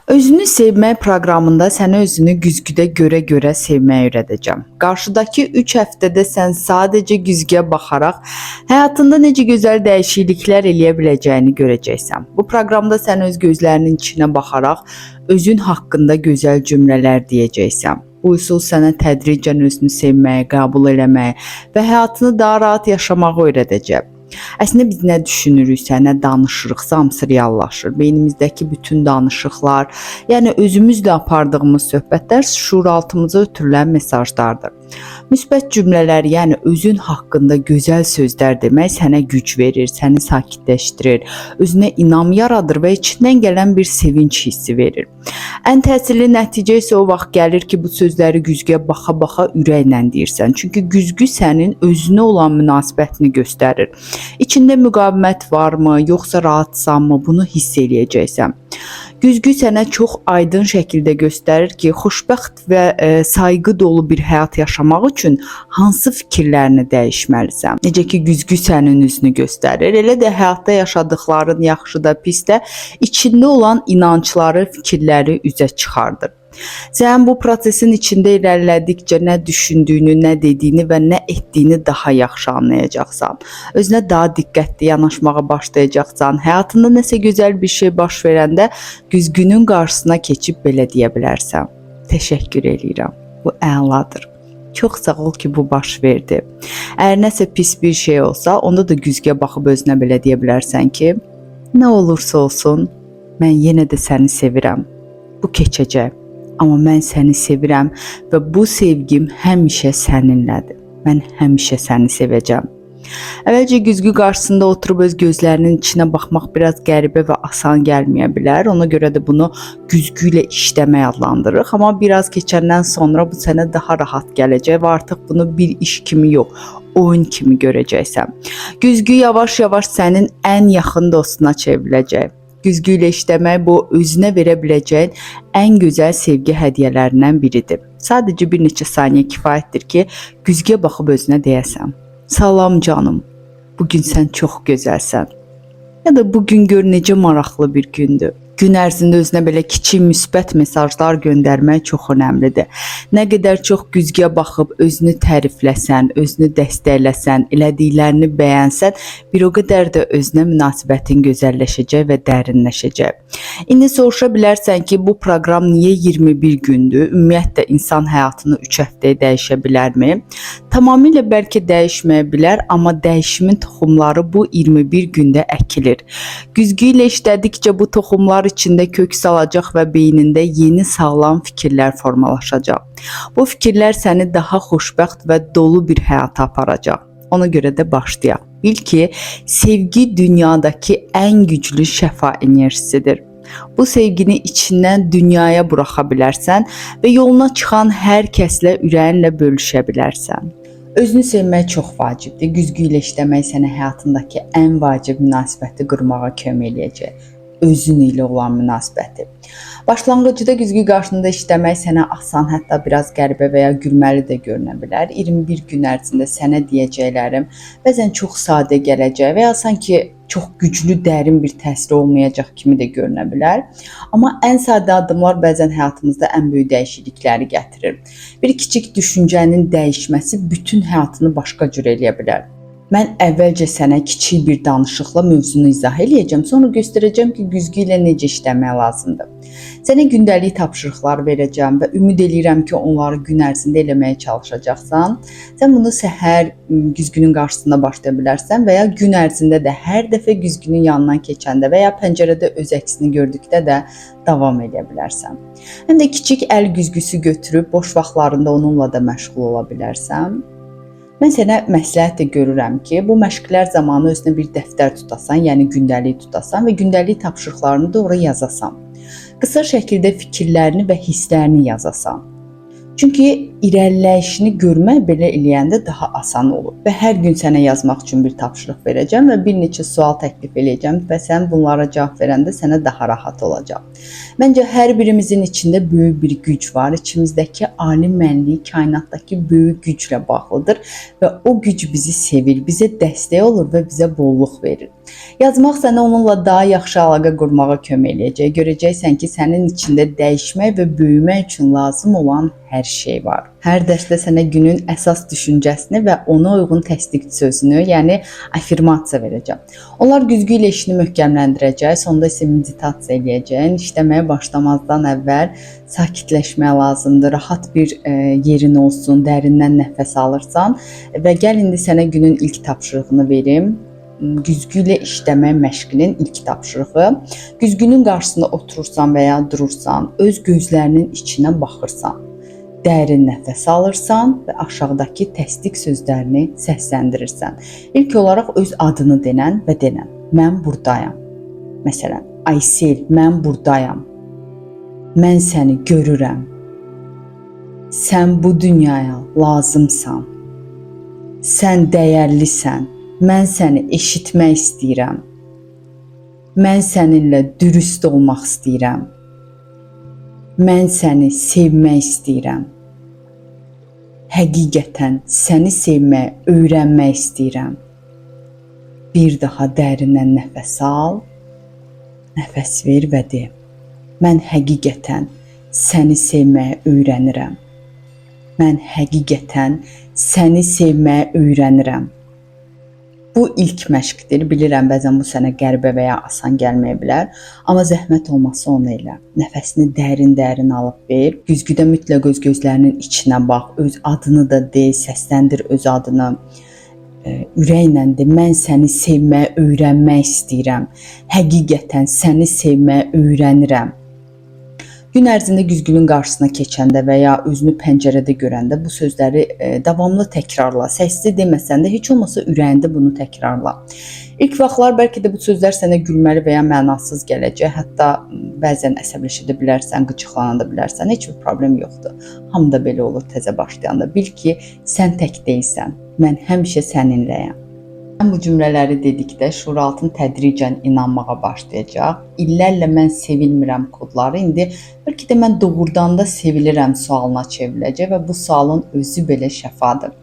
Özünü sevmək proqramında sənə özünü güzgüdə görə-görə sevməyi öyrədəcəm. Qarşıdakı 3 həftədə sən sadəcə güzgüyə baxaraq həyatında necə gözəl dəyişikliklər eləyə biləcəyini görəcəksən. Bu proqramda sən öz gözlərinin içinə baxaraq özün haqqında gözəl cümlələr deyəcəksən. Bu üsul sənə tədricən özünü sevməyi, qəbul eləməyi və həyatını daha rahat yaşamağı öyrədəcək. Əslində biz nə düşünürüksə, nə danışırıqsa hamısı reallaşır. Beynimizdəki bütün danışıqlar, yəni özümüzlə apardığımız söhbətlər şuuraltımıza ötürülən mesajlardır. Müsbət cümlələr, yəni özün haqqında gözəl sözlər demək sənə güc verir, səni sakitləşdirir, özünə inam yaradır və içindən gələn bir sevinç hissi verir. Ən təsirli nəticə isə o vaxt gəlir ki, bu sözləri güzgüyə baxa-baxa ürəklə deyirsən. Çünki güzgü sənin özünə olan münasibətini göstərir. İçində müqavimət varmı, yoxsa rahatsanmı, bunu hiss eləyəcəksən. Güzgü sənə çox aydın şəkildə göstərir ki, xoşbəxt və sayğı dolu bir həyat yaşamaq üçün hansı fikirlərini dəyişməlisən. Necə ki, güzgü sənin üzünü göstərir, elə də həyatda yaşadıkların yaxşı da pis də içində olan inancları, fikirləri üzə çıxardır. Sən bu prosesin içində irəlilədikcə nə düşündüyünü, nə dediyini və nə etdiyini daha yaxşı anlayacaqsan. Özünə daha diqqətli yanaşmağa başlayacaqsan. Həyatında nəsə gözəl bir şey baş verəndə güzgünün qarşısına keçib belə deyə bilərsən. Təşəkkür edirəm. Bu əladır. Çox sağ ol ki, bu baş verdi. Əgər nəsə pis bir şey olsa, onda da güzgüyə baxıb özünə belə deyə bilərsən ki, nə olursa olsun, mən yenə də səni sevirəm. Bu keçəcək. Amma mən səni sevirəm və bu sevgim həmişə səninlədir. Mən həmişə səni sevəcəm. Əvvəlcə güzgü qarşısında oturub öz gözlərinin içinə baxmaq biraz qəribə və asan gəlməyə bilər. Ona görə də bunu güzgü ilə işləmək adlandırırıq. Amma biraz keçəndən sonra bu sənə daha rahat gələcək və artıq bunu bir iş kimi yox, oyun kimi görəcəksən. Güzgü yavaş-yavaş sənin ən yaxın dostuna çevriləcək. Güzgü ilə işləmək bu özünə verə biləcəyin ən gözəl sevgi hədiyyələrindən biridir. Sadəcə bir neçə saniyə kifayətdir ki, güzgüyə baxıb özünə deyəsən. Salam canım, bugün sən çox gözəlsən. Ya da bugün gör necə maraqlı bir gündür. Gün ərzində özünə belə kiçik müsbət mesajlar göndərmək çox önəmlidir. Nə qədər çox güzgüyə baxıb özünü tərifləsən, özünü dəstəkləsən, elədiklərini bəyənsən, bir o qədər də özünə münasibətin gözəlləşəcək və dərinləşəcək. İndi soruşa bilərsən ki, bu proqram niyə 21 gündür? Ümumiyyətlə insan həyatını 3 həftəyə dəyişə bilərmi? Tamamilə bəlkə dəyişməyə bilər, amma dəyişimin toxumları bu 21 gündə əkilir. Güzgü ilə işlədikcə bu toxumlar içində kök salacaq və beynində yeni sağlam fikirlər formalaşacaq. Bu fikirlər səni daha xoşbəxt və dolu bir həyata aparacaq. Ona görə də başlayaq. Bil ki, sevgi dünyadakı ən güclü şəfa enerjisidir. Bu sevgini içindən dünyaya buraxa bilərsən və yoluna çıxan hər kəslə ürəyinlə bölüşə bilərsən. Özünü sevmək çox vacibdir. Güzgü ilə işləmək sənə həyatındakı ən vacib münasibəti qurmağa kömək eləyəcək. Özün ilə olan münasibəti. Başlanğıcda güzgü qarşısında işləmək sənə asan, hətta biraz qəribə və ya gülməli də görünə bilər. 21 gün ərzində sənə deyəcəklərim bəzən çox sadə gələcək və ya sanki çox güclü, dərin bir təsiri olmayacaq kimi də görünə bilər. Amma ən sadə addımlar bəzən həyatımızda ən böyük dəyişiklikləri gətirir. Bir kiçik düşüncənin dəyişməsi bütün həyatını başqa cür eləyə bilər. Mən əvvəlcə sənə kiçik bir danışıqla mövzunu izah eləyəcəm, sonra göstərəcəm ki, güzgü ilə necə işləmək lazımdır. Sənə gündəlik tapşırıqlar verəcəm və ümid edirəm ki, onları gün ərzində eləməyə çalışacaqsan. Sən bunu səhər güzgünün qarşısında başlaya bilərsən və ya gün ərzində də hər dəfə güzgünün yanından keçəndə və ya pəncərədə öz əksini gördükdə də davam edə bilərsən. Həm də kiçik əl güzgüsü götürüb boş vaxtlarında onunla da məşğul ola bilərsən. Mən sənə məsləhət də görürəm ki, bu məşqlər zamanı özünə bir dəftər tutasan, yəni gündəlik tutasan və gündəlik tapşırıqlarını da oraya yazasan. Qısa şəkildə fikirlərini və hisslərini yazasan. Çünki irəliləyişini görmək belə eləyəndə daha asan olur. Və hər gün sənə yazmaq üçün bir tapşırıq verəcəm və bir neçə sual təklif edəcəm və sən bunlara cavab verəndə sənə daha rahat olacaq. Məncə hər birimizin içində böyük bir güc var. İçimizdəki ali mənlik kainatdakı böyük güclə bağlıdır və o güc bizi sevir, bizə dəstək olur və bizə bolluq verir. Yazmaq sənə onunla daha yaxşı əlaqə qurmağa kömək eləyəcək. Görəcəksən ki, sənin içində dəyişmək və böyümək üçün lazım olan hər şey var. Hər dərsdə sənə günün əsas düşüncəsini və ona uyğun təsdiq sözünü, yəni afirmasiya verəcəm. Onlar güzgü ilə işini möhkəmləndirəcək, sonda isə meditasiya eləyəcəksən. İşləməyə başlamazdan əvvəl sakitləşmək lazımdır. Rahat bir yerin olsun, dərindən nəfəs alırsan və gəl indi sənə günün ilk tapşırığını verim. Güzgü ilə işləmək məşqinin ilk tapşırığı. Güzgünün qarşısında oturursan və ya durursan, öz gözlərinin içinə baxırsan. Dərin nəfəs alırsan və aşağıdakı təsdiq sözlərini səsləndirirsən. İlk olaraq öz adını denən və denən. Mən buradayam. Məsələn, Aysel, mən buradayam. Mən səni görürəm. Sən bu dünyaya lazımsan. Sən dəyərlisən. Mən səni eşitmək istəyirəm. Mən səninlə dürüst olmaq istəyirəm. Mən səni sevmək istəyirəm. Həqiqətən səni sevməyi öyrənmək istəyirəm. Bir daha dərindən nəfəs al, nəfəs ver və de. Mən həqiqətən səni sevməyi öyrənirəm. Mən həqiqətən səni sevməyi öyrənirəm. Bu ilk məşqdir. Bilirəm, bəzən bu sənə qəribə və ya asan gəlməyə bilər. Amma zəhmət olmasa onu elə. Nəfəsini dərin-dərin alıb ver. Güzgüdə mütləq öz gözlərinin içinə bax. Öz adını da de, səsləndir öz adını. Ürəklə de, mən səni sevməyi öyrənmək istəyirəm. Həqiqətən səni sevməyi öyrənirəm. Gün ərzində güzgünün qarşısına keçəndə və ya özünü pəncərədə görəndə bu sözləri davamlı təkrarla. Səssiz deməsən də heç olmasa ürəyində bunu təkrarla. İlk vaxtlar bəlkə də bu sözlər sənə gülməli və ya mənasız gələcək. Hətta bəzən əsəbləşə də bilərsən, qıcıqlana da bilərsən. Heç bir problem yoxdur. Hamı da belə olur təzə başlayanda. Bil ki, sən tək deyilsən. Mən həmişə səninləyəm. Mən bu cümlələri dedikdə şuuraltın tədricən inanmağa başlayacaq. İllərlə mən sevilmirəm kodları indi bəlkə də mən doğrudan da sevilirəm sualına çevriləcək və bu sualın özü belə şəfadır.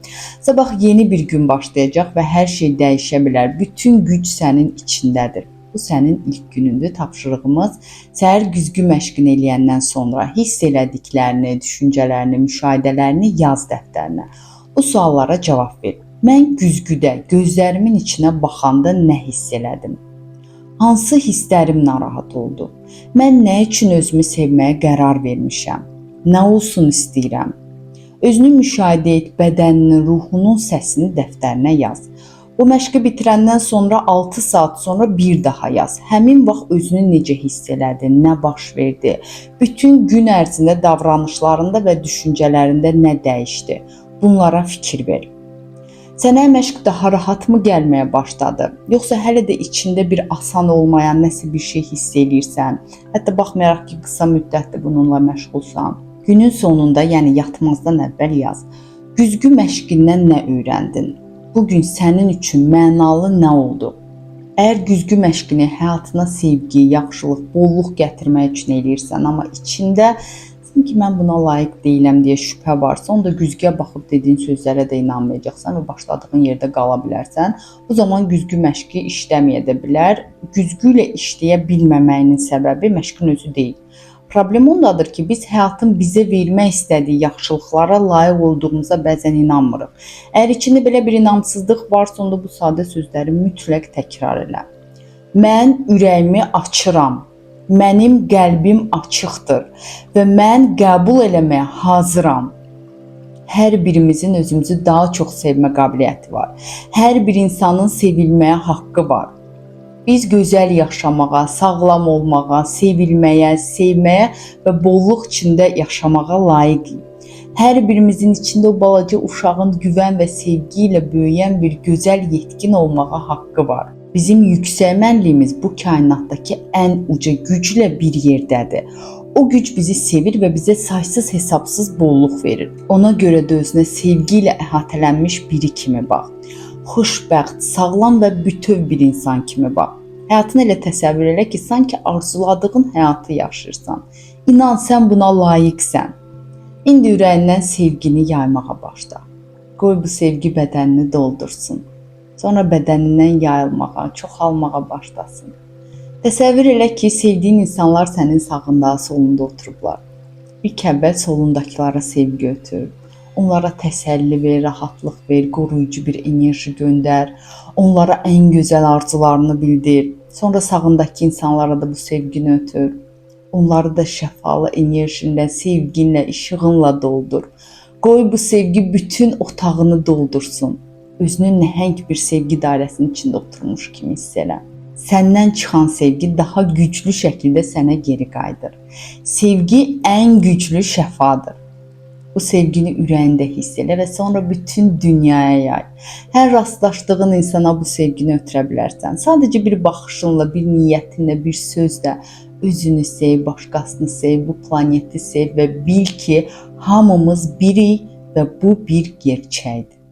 Sabah yeni bir gün başlayacaq və hər şey dəyişə bilər. Bütün güc sənin içindədir. Bu sənin ilk günündür. Tapşırığımız səhər güzgü məşqini eləyəndən sonra hiss elədiklərini, düşüncələrini, müşahidələrini yaz dəftərinə. Bu suallara cavab ver. Mən güzgüdə gözlərimin içinə baxanda nə hiss elədim? Hansı hisslərim narahat oldu? Mən nə üçün özümü sevməyə qərar vermişəm? Nə olsun istəyirəm? Özünü müşahidə et, bədəninin, ruhunun səsini dəftərinə yaz. Bu məşqi bitirəndən sonra 6 saat sonra bir daha yaz. Həmin vaxt özünü necə hiss elədin, nə baş verdi? Bütün gün ərzində davranışlarında və düşüncələrində nə dəyişdi? Bunlara fikir ver. Sənə məşq daha rahatmı gəlməyə başladı? Yoxsa hələ də içində bir asan olmayan nəsə bir şey hiss eləyirsən? Hətta baxmayaraq ki, qısa müddətdir bununla məşğulsan. Günün sonunda, yəni yatmazdan əvvəl yaz. Güzgü məşqindən nə öyrəndin? Bugün sənin üçün mənalı nə oldu? Əgər güzgü məşqini həyatına sevgi, yaxşılıq, bolluq gətirmək üçün eləyirsən, amma içində ki mən buna layiq deyiləm deyə şübhə varsa, onda güzgüyə baxıb dediyin sözlərə də inanmayacaqsan və başladığın yerdə qala bilərsən. Bu zaman güzgü məşqi işləməyə də bilər. Güzgü ilə işləyə bilməməyinin səbəbi məşqin özü deyil. Problem ondadır ki, biz həyatın bizə vermək istədiyi yaxşılıqlara layiq olduğumuza bəzən inanmırıq. Əgər içində belə bir inamsızlıq varsa, onda bu sadə sözləri mütləq təkrar elə. Mən ürəyimi açıram. Mənim qəlbim açıqdır və mən qəbul eləməyə hazıram. Hər birimizin özümüzü daha çox sevmə qabiliyyəti var. Hər bir insanın sevilməyə haqqı var. Biz gözəl yaşamağa, sağlam olmağa, sevilməyə, sevməyə və bolluq içində yaşamağa layiqik. Hər birimizin içində o balaca uşağın güvən və sevgi ilə böyüyən bir gözəl yetkin olmağa haqqı var. Bizim yüksək mənliyimiz bu kainatdakı ən uca güclə bir yerdədir. O güc bizi sevir və bizə saysız hesabsız bolluq verir. Ona görə də özünə sevgi ilə əhatələnmiş biri kimi bax. Xoşbəxt, sağlam və bütöv bir insan kimi bax. Həyatını elə təsəvvür elə ki, sanki arzuladığın həyatı yaşayırsan. İnan, sən buna layiqsən. İndi ürəyindən sevgini yaymağa başla. Qoy bu sevgi bədənini doldursun. Sonra bədənindən yayılmağa, çoxalmağa başlasın. Təsəvvür elə ki, sevdiyin insanlar sənin sağında, solunda oturublar. İlk əvvəl solundakılara sevgi ötür. Onlara təsəlli ver, rahatlıq ver, qoruyucu bir enerji göndər. Onlara ən gözəl arzularını bildir. Sonra sağındakı insanlara da bu sevgini ötür. Onları da şəfalı enerjinlə, sevginlə, işığınla doldur. Qoy bu sevgi bütün otağını doldursun. Özünü nəhəng bir sevgi dairəsinin içində oturmuş kimi hiss elə. Səndən çıxan sevgi daha güclü şəkildə sənə geri qayıdır. Sevgi ən güclü şəfadır. Bu sevgini ürəyində hiss elə və sonra bütün dünyaya yay. Hər rastlaşdığın insana bu sevgini ötürə bilərsən. Sadəcə bir baxışınla, bir niyyətinlə, bir sözlə özünü sev, başqasını sev, bu planeti sev və bil ki, hamımız birik və bu bir gerçəkdir.